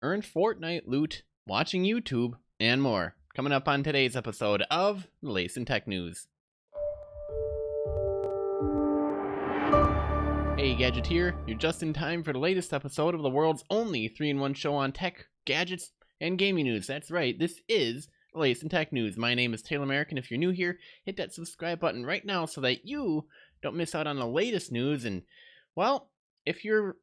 earn Fortnite loot, watching YouTube, and more. Coming up on today's episode of the latest in tech news. Hey Gadget here, you're just in time for the latest episode of the world's only 3-in-1 show on tech, gadgets, and gaming news. That's right, this is the latest in tech news. My name is Taylor Merrick, and if you're new here, hit that subscribe button right now so that you don't miss out on the latest news. And, well, if you're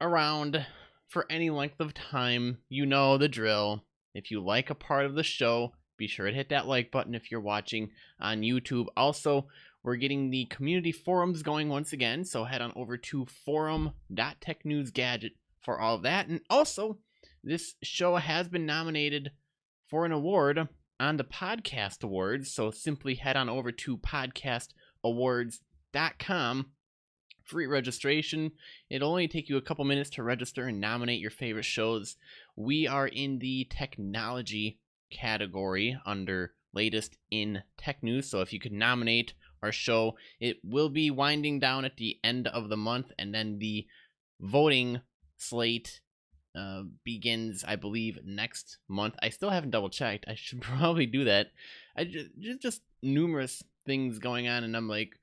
around for any length of time, you know the drill. If you like a part of the show, be sure to hit that like button if you're watching on YouTube. Also, we're getting the community forums going once again, so head on over to forum.technewsgadget for all of that. And also, this show has been nominated for an award on the Podcast Awards, so simply head on over to podcastawards.com. Free registration. It'll only take you a couple minutes to register and nominate your favorite shows. We are in the technology category under latest in tech news, so if you could nominate our show, it will be winding down at the end of the month, and then the voting slate begins, I believe, next month. I still haven't double checked. I should probably do that. Just numerous things going on, and I'm like,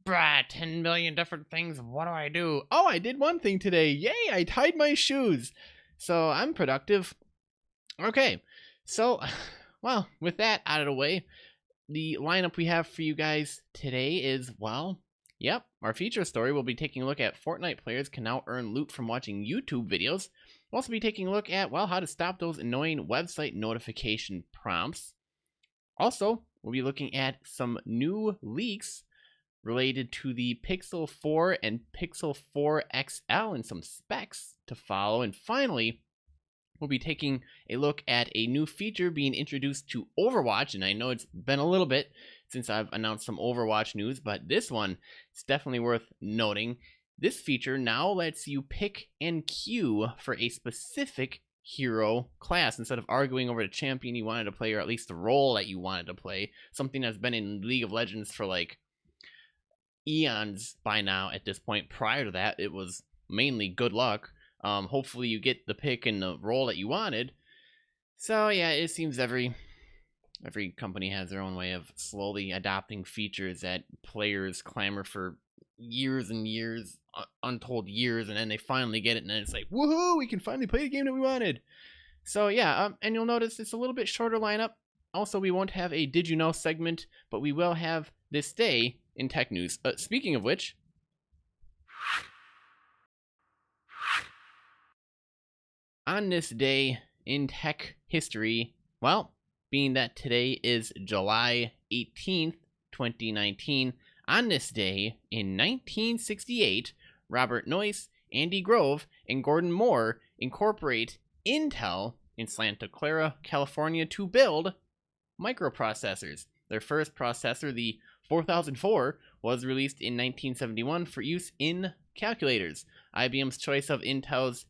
bruh, 10 million different things. What do I do? Oh, I did one thing today. Yay, I tied my shoes. So I'm productive. Okay, so, well, with that out of the way, the lineup we have for you guys today is, well, yep, our feature story. We'll be taking a look at Fortnite players can now earn loot from watching YouTube videos. We'll also be taking a look at, well, how to stop those annoying website notification prompts. Also, we'll be looking at some new leaks related to the Pixel 4 and Pixel 4 XL and some specs to follow. And finally, we'll be taking a look at a new feature being introduced to Overwatch. And I know it's been a little bit since I've announced some Overwatch news, but this one is definitely worth noting. This feature now lets you pick and queue for a specific hero class instead of arguing over the champion you wanted to play, or at least the role that you wanted to play. Something that's been in League of Legends for like eons by now at this point. Prior to that, it was mainly good luck. Hopefully you get the pick and the role that you wanted. So yeah, it seems every company has their own way of slowly adopting features that players clamor for years and years, untold years, and then they finally get it, and then it's like, woohoo, we can finally play the game that we wanted. So yeah, and you'll notice it's a little bit shorter lineup. Also, we won't have a Did You Know segment, but we will have This Day in Tech News. Speaking of which, on this day in tech history, well, being that today is July 18th, 2019, on this day in 1968, Robert Noyce, Andy Grove, and Gordon Moore incorporate Intel in Santa Clara, California to build microprocessors. Their first processor, the 4004, was released in 1971 for use in calculators. IBM's choice of Intel's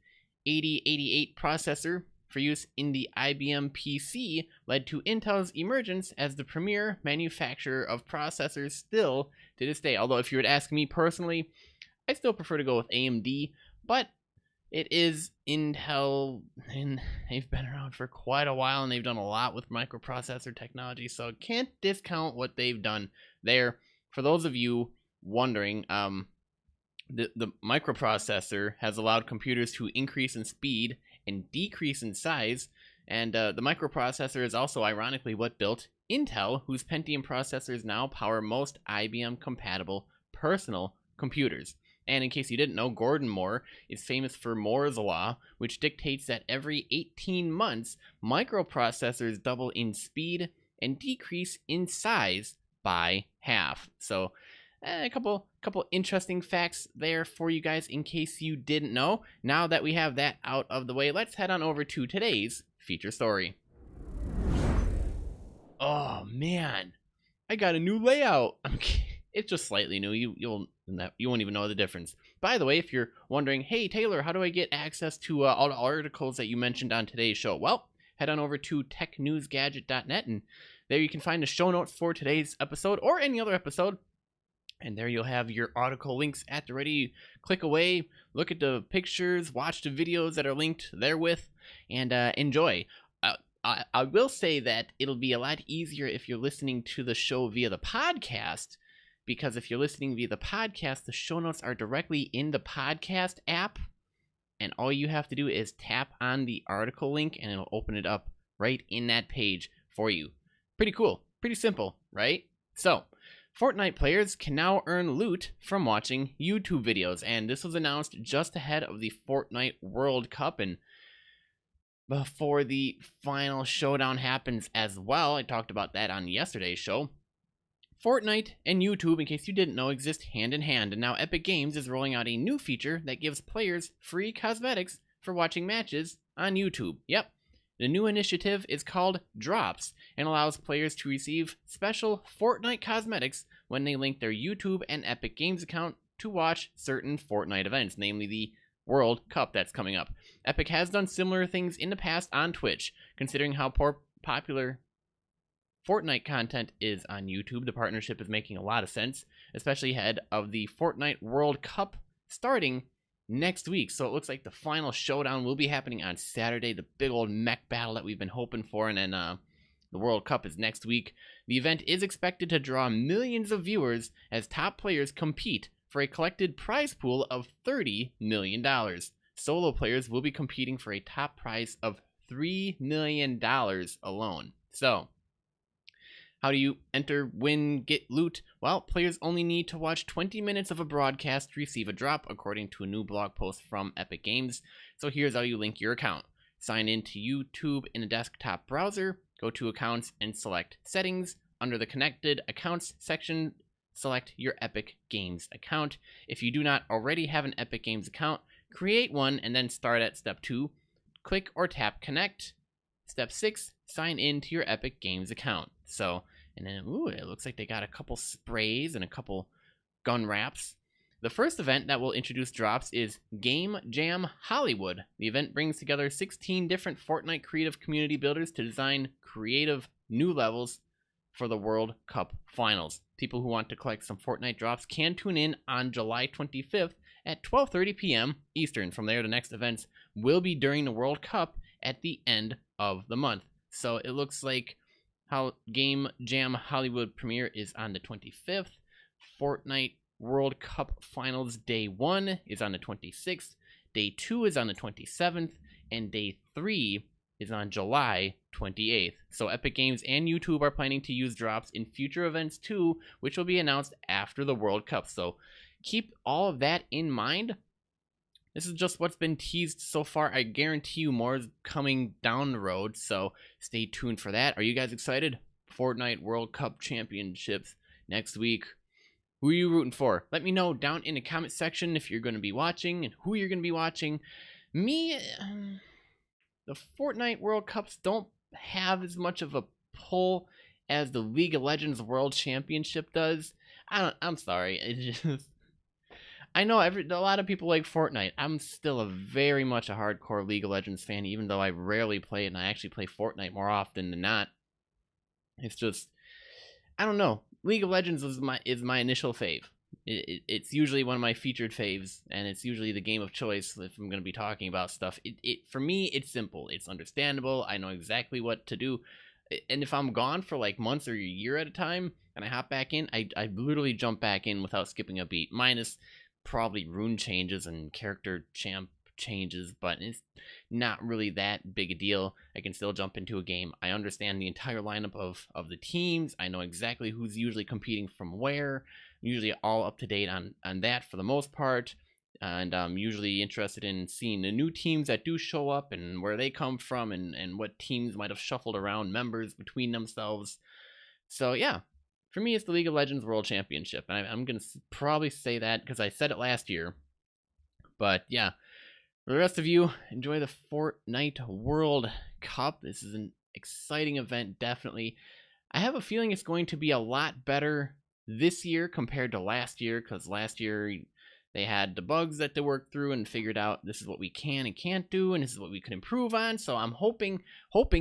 8088 processor for use in the IBM PC led to Intel's emergence as the premier manufacturer of processors still to this day. Although if you were to ask me personally, I still prefer to go with AMD, but it is Intel, and they've been around for quite a while, and they've done a lot with microprocessor technology, so can't discount what they've done there. For those of you wondering, the microprocessor has allowed computers to increase in speed and decrease in size, and the microprocessor is also ironically what built Intel, whose Pentium processors now power most IBM-compatible personal computers. And in case you didn't know, Gordon Moore is famous for Moore's Law, which dictates that every 18 months, microprocessors double in speed and decrease in size by half. So a couple interesting facts there for you guys in case you didn't know. Now that we have that out of the way, let's head on over to today's feature story. Oh man, I got a new layout. It's just slightly new. You won't even know the difference. By the way, if you're wondering, hey Taylor, how do I get access to all the articles that you mentioned on today's show? Well, head on over to TechNewsGadget.net, and there you can find the show notes for today's episode or any other episode. And there you'll have your article links at the ready. Click away, look at the pictures, watch the videos that are linked therewith, and enjoy. I will say that it'll be a lot easier if you're listening to the show via the podcast, because if you're listening via the podcast, the show notes are directly in the podcast app, and all you have to do is tap on the article link, and it'll open it up right in that page for you. Pretty cool. Pretty simple, right? So, Fortnite players can now earn loot from watching YouTube videos, and this was announced just ahead of the Fortnite World Cup and before the final showdown happens as well. I talked about that on yesterday's show. Fortnite and YouTube, in case you didn't know, exist hand in hand, and now Epic Games is rolling out a new feature that gives players free cosmetics for watching matches on YouTube. Yep. The new initiative is called Drops and allows players to receive special Fortnite cosmetics when they link their YouTube and Epic Games account to watch certain Fortnite events, namely the World Cup that's coming up. Epic has done similar things in the past on Twitch. Considering how popular Fortnite content is on YouTube, the partnership is making a lot of sense, especially ahead of the Fortnite World Cup starting next week. So it looks like the final showdown will be happening on Saturday, the big old mech battle that we've been hoping for, and then the World Cup is next week. The event is expected to draw millions of viewers as top players compete for a collected prize pool of $30 million. Solo players will be competing for a top prize of $3 million alone. So, how do you enter, win, get loot? Well, players only need to watch 20 minutes of a broadcast to receive a drop, according to a new blog post from Epic Games. So here's how you link your account. Sign in to YouTube in a desktop browser, go to Accounts and select Settings. Under the Connected Accounts section, select your Epic Games account. If you do not already have an Epic Games account, create one and then start at Step 2. Click or tap Connect. Step 6, sign in to your Epic Games account. So, and then, it looks like they got a couple sprays and a couple gun wraps. The first event that will introduce drops is Game Jam Hollywood. The event brings together 16 different Fortnite creative community builders to design creative new levels for the World Cup Finals. People who want to collect some Fortnite drops can tune in on July 25th at 12:30 p.m. Eastern. From there, the next events will be during the World Cup at the end of the month. So it looks like how Game Jam Hollywood premiere is on the 25th. Fortnite World Cup Finals Day 1 is on the 26th. Day 2 is on the 27th. And Day 3 is on July 28th. So Epic Games and YouTube are planning to use drops in future events too, which will be announced after the World Cup. So keep all of that in mind. This is just what's been teased so far. I guarantee you more is coming down the road, so stay tuned for that. Are you guys excited? Fortnite World Cup Championships next week. Who are you rooting for? Let me know down in the comment section if you're going to be watching and who you're going to be watching. Me, the Fortnite World Cups don't have as much of a pull as the League of Legends World Championship does. I'm sorry. It just, I know a lot of people like Fortnite. I'm still very much a hardcore League of Legends fan, even though I rarely play it, and I actually play Fortnite more often than not. It's just, I don't know. League of Legends is my initial fave. It's usually one of my featured faves, and it's usually the game of choice if I'm going to be talking about stuff. For me, it's simple. It's understandable. I know exactly what to do. And if I'm gone for like months or a year at a time, and I hop back in, I literally jump back in without skipping a beat. Minus probably rune changes and character champ changes, but it's not really that big a deal. I can still jump into a game. I understand the entire lineup of the teams. I know exactly who's usually competing from where. I'm usually all up to date on that for the most part, and I'm usually interested in seeing the new teams that do show up and where they come from and what teams might have shuffled around members between themselves. So yeah, for me, it's the League of Legends World Championship. And I'm going to probably say that because I said it last year. But yeah, for the rest of you, enjoy the Fortnite World Cup. This is an exciting event, definitely. I have a feeling it's going to be a lot better this year compared to last year, because last year they had the bugs that they worked through and figured out this is what we can and can't do, and this is what we could improve on. So I'm hoping,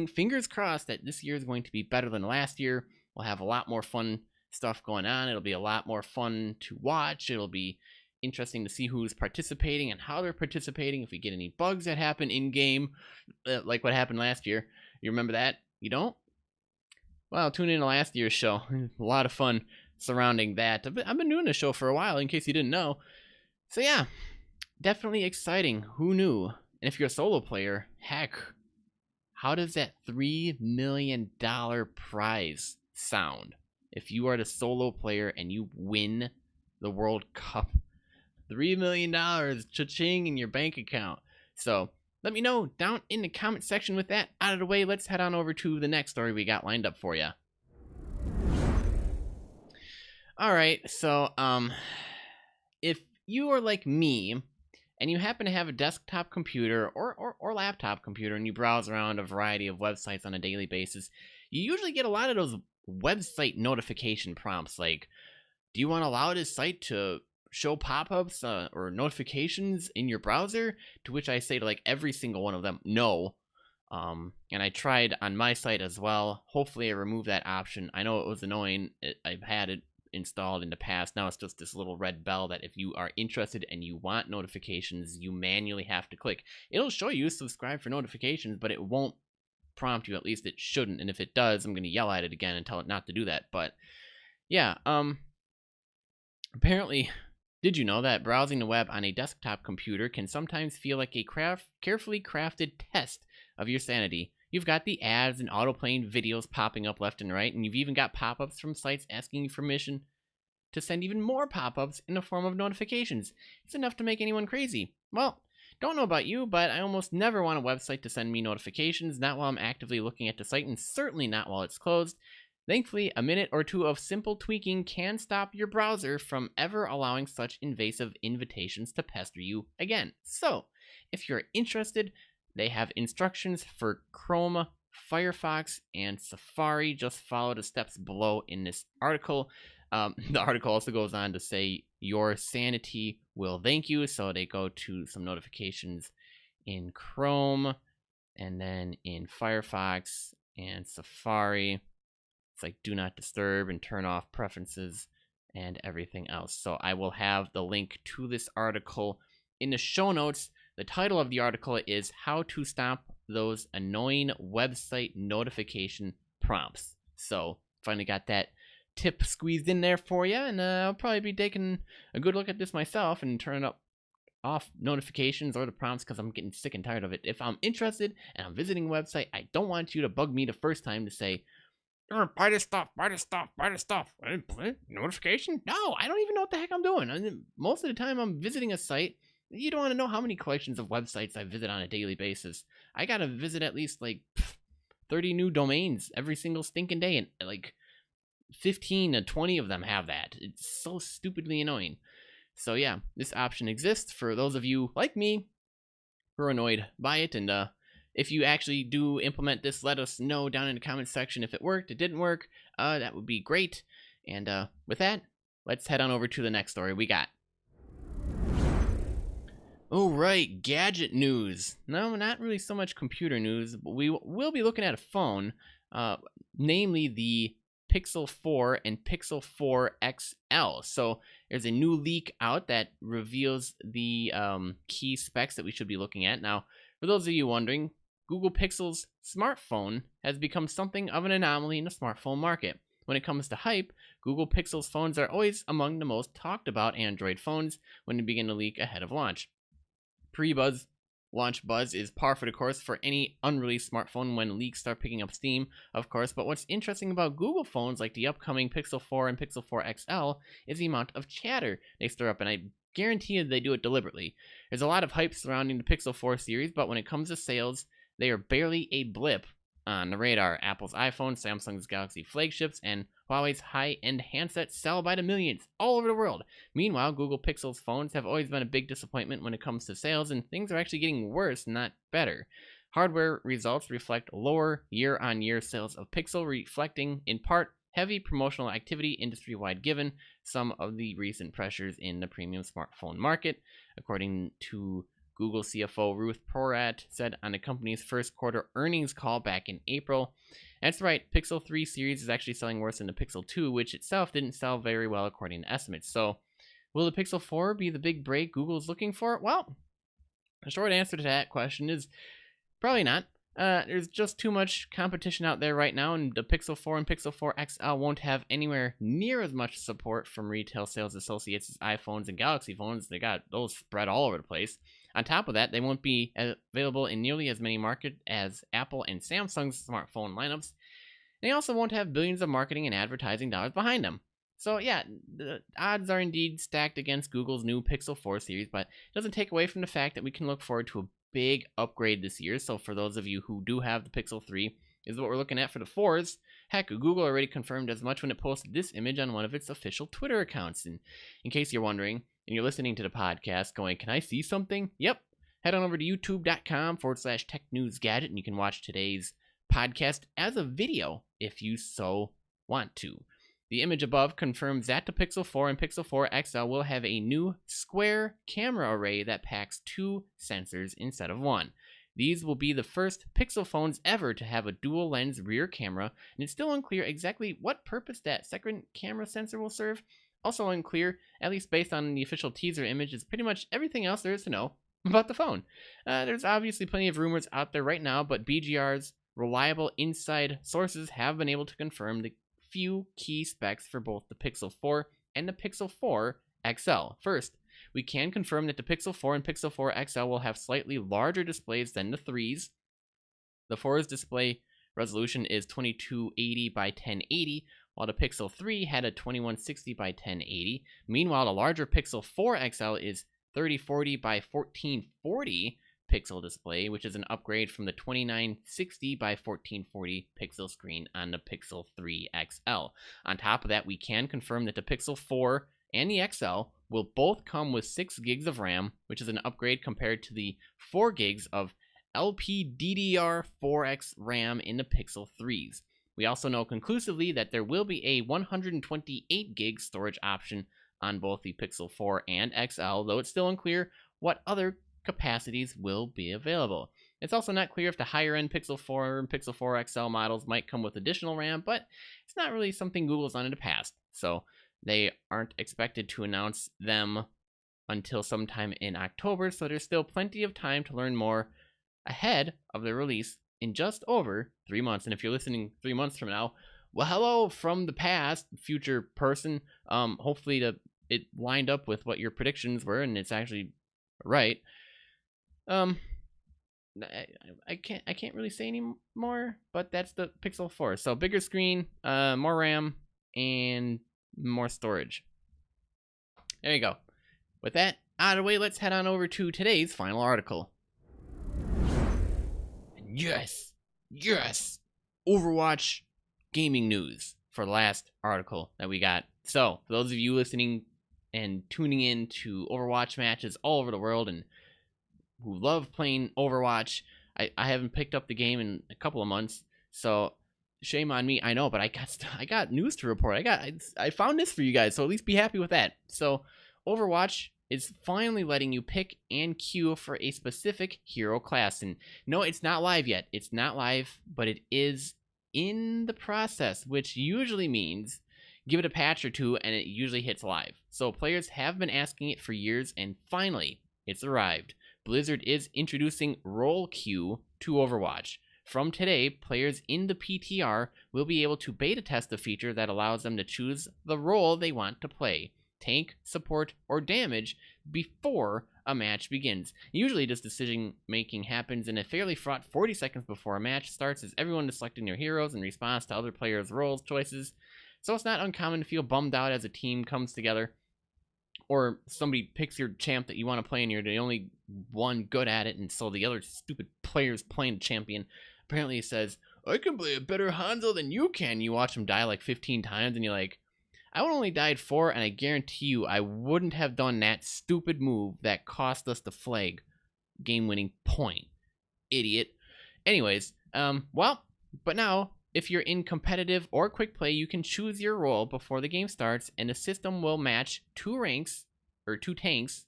fingers crossed, that this year is going to be better than last year. We'll have a lot more fun stuff going on. It'll be a lot more fun to watch. It'll be interesting to see who's participating and how they're participating. If we get any bugs that happen in game, like what happened last year. You remember that? You don't? Well, tune in to last year's show. A lot of fun surrounding that. I've been doing this show for a while, in case you didn't know. So yeah, definitely exciting. Who knew? And if you're a solo player, heck, how does that $3 million prize sound? If you are the solo player and you win the World Cup, $3 million cha-ching in your bank account. So let me know down in the comment section. With that out of the way, let's head on over to the next story we got lined up for you. All right, so if you are like me and you happen to have a desktop computer or laptop computer and you browse around a variety of websites on a daily basis, you usually get a lot of those website notification prompts like, do you want to allow this site to show pop-ups or notifications in your browser? To which I say to like every single one of them, no. And I tried on my site as well. Hopefully I removed that option. I know it was annoying. I've had it installed in the past. Now it's just this little red bell that if you are interested and you want notifications, you manually have to click. It'll show you subscribe for notifications, but it won't prompt you. At least it shouldn't. And if it does, I'm going to yell at it again and tell it not to do that. But yeah, apparently, did you know that browsing the web on a desktop computer can sometimes feel like a carefully crafted test of your sanity? You've got the ads and auto-playing videos popping up left and right, and you've even got pop-ups from sites asking you permission to send even more pop-ups in the form of notifications. It's enough to make anyone crazy. Well, don't know about you, but I almost never want a website to send me notifications, not while I'm actively looking at the site, and certainly not while it's closed. Thankfully, a minute or two of simple tweaking can stop your browser from ever allowing such invasive invitations to pester you again. So, if you're interested, they have instructions for Chrome, Firefox, and Safari. Just follow the steps below in this article. The article also goes on to say your sanity will thank you. So they go to some notifications in Chrome and then in Firefox and Safari. It's like do not disturb and turn off preferences and everything else. So I will have the link to this article in the show notes. The title of the article is How to Stop Those Annoying Website Notification Prompts. So finally got that tip squeezed in there for you, and I'll probably be taking a good look at this myself and turning off notifications or the prompts because I'm getting sick and tired of it. If I'm interested and I'm visiting a website, I don't want you to bug me the first time to say, buy this stuff, buy this stuff, buy this stuff. Notification? No, I don't even know what the heck I'm doing. I mean, most of the time I'm visiting a site. You don't want to know how many collections of websites I visit on a daily basis. I gotta visit at least like 30 new domains every single stinking day, and like 15 to 20 of them have that. It's so stupidly annoying. So yeah, this option exists for those of you like me who are annoyed by it. And if you actually do implement this, let us know down in the comment section if it worked, it didn't work. That would be great. And with that, let's head on over to the next story we got. Oh, right, gadget news. No, not really so much computer news, but we will be looking at a phone, namely the Pixel 4 and Pixel 4 XL. So there's a new leak out that reveals the key specs that we should be looking at. Now, for those of you wondering, Google Pixel's smartphone has become something of an anomaly in the smartphone market. When it comes to hype, Google Pixel's phones are always among the most talked about Android phones when they begin to leak ahead of launch. Pre-buzz, launch buzz is par for the course for any unreleased smartphone when leaks start picking up steam, of course. But what's interesting about Google phones like the upcoming Pixel 4 and Pixel 4 XL is the amount of chatter they stir up, and I guarantee you they do it deliberately. There's a lot of hype surrounding the Pixel 4 series, but when it comes to sales, they are barely a blip on the radar. Apple's iPhone, Samsung's Galaxy flagships, and Huawei's high-end handsets sell by the millions all over the world. Meanwhile, Google Pixel's phones have always been a big disappointment when it comes to sales, and things are actually getting worse, not better. Hardware results reflect lower year-on-year sales of Pixel, reflecting, in part, heavy promotional activity industry-wide given some of the recent pressures in the premium smartphone market. According to Google CFO Ruth Porat said on the company's first quarter earnings call back in April. That's right, Pixel 3 series is actually selling worse than the Pixel 2, which itself didn't sell very well according to estimates. So, will the Pixel 4 be the big break Google's looking for? Well, the short answer to that question is probably not. There's just too much competition out there right now, and the Pixel 4 and Pixel 4 XL won't have anywhere near as much support from retail sales associates as iPhones and Galaxy phones. They got those spread all over the place. On top of that, they won't be available in nearly as many markets as Apple and Samsung's smartphone lineups. They also won't have billions of marketing and advertising dollars behind them. So yeah, the odds are indeed stacked against Google's new Pixel 4 series, but it doesn't take away from the fact that we can look forward to a big upgrade this year. So for those of you who do have the Pixel 3, is what we're looking at for the 4s. Heck, Google already confirmed as much when it posted this image on one of its official Twitter accounts. And in case you're wondering, and you're listening to the podcast going, can I see something? Yep. Head on over to youtube.com/TechNewsGadget and you can watch today's podcast as a video if you so want to. The image above confirms that the Pixel 4 and Pixel 4 XL will have a new square camera array that packs 2 sensors instead of 1. These will be the first Pixel phones ever to have a dual lens rear camera, and it's still unclear exactly what purpose that second camera sensor will serve. Also unclear, at least based on the official teaser image, is pretty much everything else there is to know about the phone. There's obviously plenty of rumors out there right now, but BGR's reliable inside sources have been able to confirm the few key specs for both the Pixel 4 and the Pixel 4 XL. First, we can confirm that the Pixel 4 and Pixel 4 XL will have slightly larger displays than the 3's. The 4's display resolution is 2280 by 1080, while the Pixel 3 had a 2160 by 1080. Meanwhile, the larger Pixel 4 XL is 3040 by 1440 pixel display, which is an upgrade from the 2960 by 1440 pixel screen on the Pixel 3 XL. On top of that, we can confirm that the Pixel 4 and the XL will both come with 6 gigs of RAM, which is an upgrade compared to the 4 gigs of LPDDR4X RAM in the Pixel 3s. We also know conclusively that there will be a 128 gig storage option on both the Pixel 4 and XL, though it's still unclear what other capacities will be available. It's also not clear if the higher-end Pixel 4 and Pixel 4 XL models might come with additional RAM, but it's not really something Google's done in the past, so they aren't expected to announce them until sometime in October, so there's still plenty of time to learn more ahead of the release in just over 3 months. And if you're listening 3 months from now, well, hello from the past, future person. Hopefully it lined up with what your predictions were, and it's actually right. I can't really say any more, but that's the Pixel 4. So bigger screen, more RAM, and more storage. There you go. With that out of the way, let's head on over to today's final article. Yes, Overwatch gaming news for the last article that we got. So for those of you listening and tuning in to Overwatch matches all over the world and who love playing Overwatch, I haven't picked up the game in a couple of months, so shame on me. I know, but I got news to report. I found this for you guys, so at least be happy with that. So Overwatch is finally letting you pick and queue for a specific hero class. And no, it's not live yet. It's not live, but it is in the process, which usually means give it a patch or two and it usually hits live. So players have been asking it for years, and finally it's arrived. Blizzard is introducing role queue to Overwatch. From today, players in the PTR will be able to beta test a feature that allows them to choose the role they want to play, tank, support, or damage, before a match begins. Usually this decision making happens in a fairly fraught 40 seconds before a match starts, as everyone is selecting their heroes in response to other players' roles choices. So it's not uncommon to feel bummed out as a team comes together, or somebody picks your champ that you want to play and you're the only one good at it, and so the other stupid players playing the champion apparently says, I can play a better Hanzo than you can. You watch him die like 15 times and you're like, I would only died 4, and I guarantee you I wouldn't have done that stupid move that cost us the flag game-winning point. Idiot. Anyways, but now, if you're in competitive or quick play, you can choose your role before the game starts, and the system will match two tanks,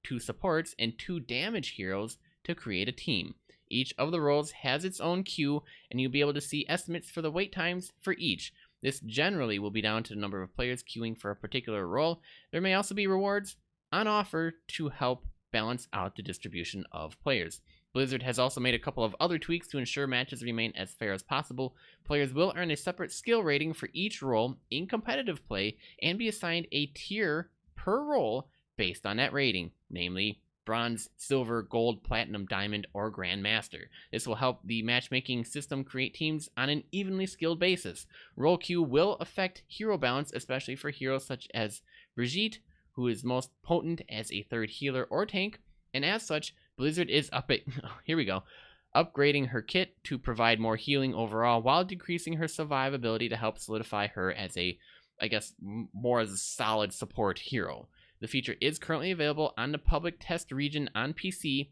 2 supports, and 2 damage heroes to create a team. Each of the roles has its own queue, and you'll be able to see estimates for the wait times for each. This generally will be down to the number of players queuing for a particular role. There may also be rewards on offer to help balance out the distribution of players. Blizzard has also made a couple of other tweaks to ensure matches remain as fair as possible. Players will earn a separate skill rating for each role in competitive play and be assigned a tier per role based on that rating, namely Bronze, Silver, Gold, Platinum, Diamond, or Grandmaster. This will help the matchmaking system create teams on an evenly skilled basis. Role queue will affect hero balance, especially for heroes such as Brigitte, who is most potent as a third healer or tank, and as such, Blizzard is upgrading her kit to provide more healing overall while decreasing her survivability to help solidify her as more as a solid support hero. The feature is currently available on the public test region on PC,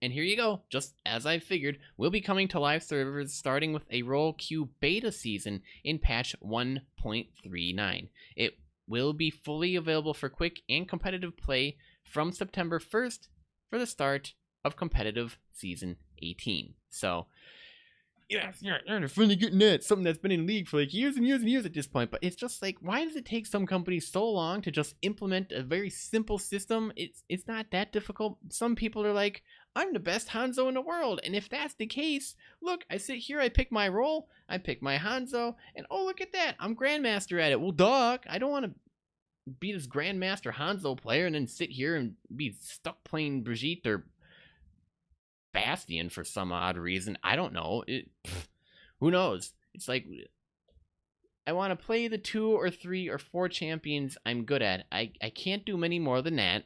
and here you go, just as I figured, will be coming to live servers starting with a role queue beta season in patch 1.39. It will be fully available for quick and competitive play from September 1st for the start of competitive season 18. So, yeah, they're finally getting that. Something that's been in League for like years and years and years at this point. But it's just like, why does it take some companies so long to just implement a very simple system? It's not that difficult. Some people are like, I'm the best Hanzo in the world. And if that's the case, look, I sit here, I pick my role, I pick my Hanzo, and oh, look at that, I'm Grandmaster at it. Well, duh, I don't want to be this Grandmaster Hanzo player and then sit here and be stuck playing Brigitte or Bastion for some odd reason. I don't know. Who knows? It's like, I want to play the 2 or 3 or 4 champions I'm good at. I can't do many more than that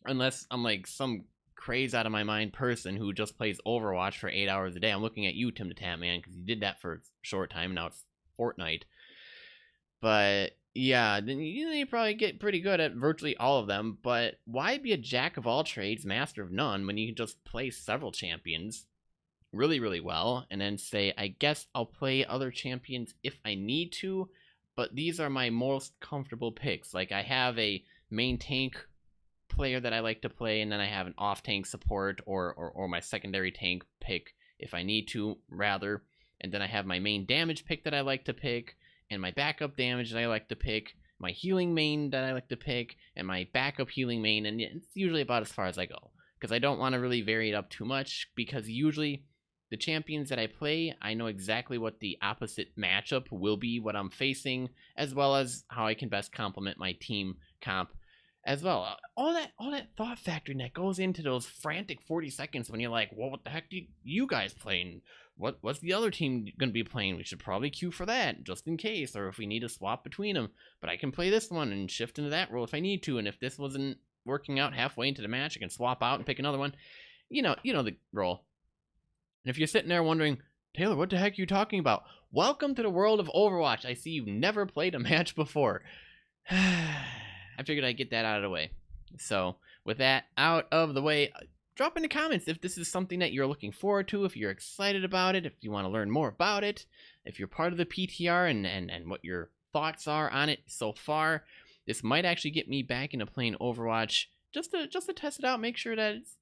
unless I'm like some crazy out of my mind person who just plays Overwatch for 8 hours a day. I'm looking at you, Tim the Tap Man, because you did that for a short time. Now it's Fortnite. But yeah, then you probably get pretty good at virtually all of them, but why be a jack of all trades, master of none, when you can just play several champions really, really well, and then say, I guess I'll play other champions if I need to, but these are my most comfortable picks. Like, I have a main tank player that I like to play, and then I have an off-tank support or my secondary tank pick if I need to, rather, and then I have my main damage pick that I like to pick, and my backup damage that I like to pick, my healing main that I like to pick, and my backup healing main, and it's usually about as far as I go, because I don't want to really vary it up too much, because usually the champions that I play, I know exactly what the opposite matchup will be, what I'm facing, as well as how I can best complement my team comp as well. All that thought factoring that goes into those frantic 40 seconds when you're like, well, what the heck do you guys playing? What's the other team going to be playing? We should probably queue for that, just in case, or if we need to swap between them. But I can play this one and shift into that role if I need to, and if this wasn't working out halfway into the match, I can swap out and pick another one. You know the role. And if you're sitting there wondering, Taylor, what the heck are you talking about? Welcome to the world of Overwatch. I see you've never played a match before. I figured I'd get that out of the way. So, with that out of the way, drop in the comments if this is something that you're looking forward to, if you're excited about it, if you want to learn more about it, if you're part of the PTR and what your thoughts are on it so far. This might actually get me back into playing Overwatch just to test it out, make sure that it's,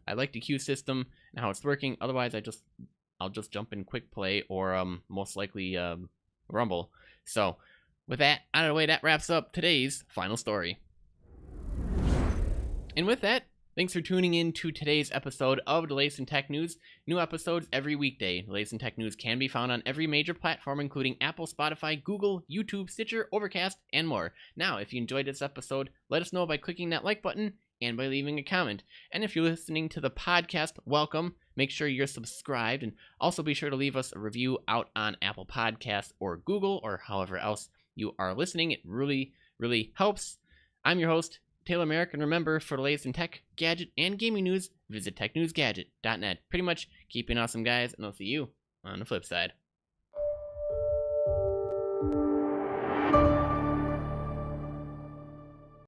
I like the queue system and how it's working. Otherwise, I'll just jump in quick play or most likely Rumble. So, with that out of the way, that wraps up today's final story. And with that, thanks for tuning in to today's episode of the Latest in Tech News. New episodes every weekday. The Latest in Tech News can be found on every major platform, including Apple, Spotify, Google, YouTube, Stitcher, Overcast, and more. Now, if you enjoyed this episode, let us know by clicking that like button and by leaving a comment. And if you're listening to the podcast, welcome. Make sure you're subscribed, and also be sure to leave us a review out on Apple Podcasts or Google or however else you are listening. It really, really helps. I'm your host, Taylor Merrick, and remember, for the latest in tech, gadget, and gaming news, visit TechNewsGadget.net. Pretty much keep being awesome, guys, and I'll see you on the flip side.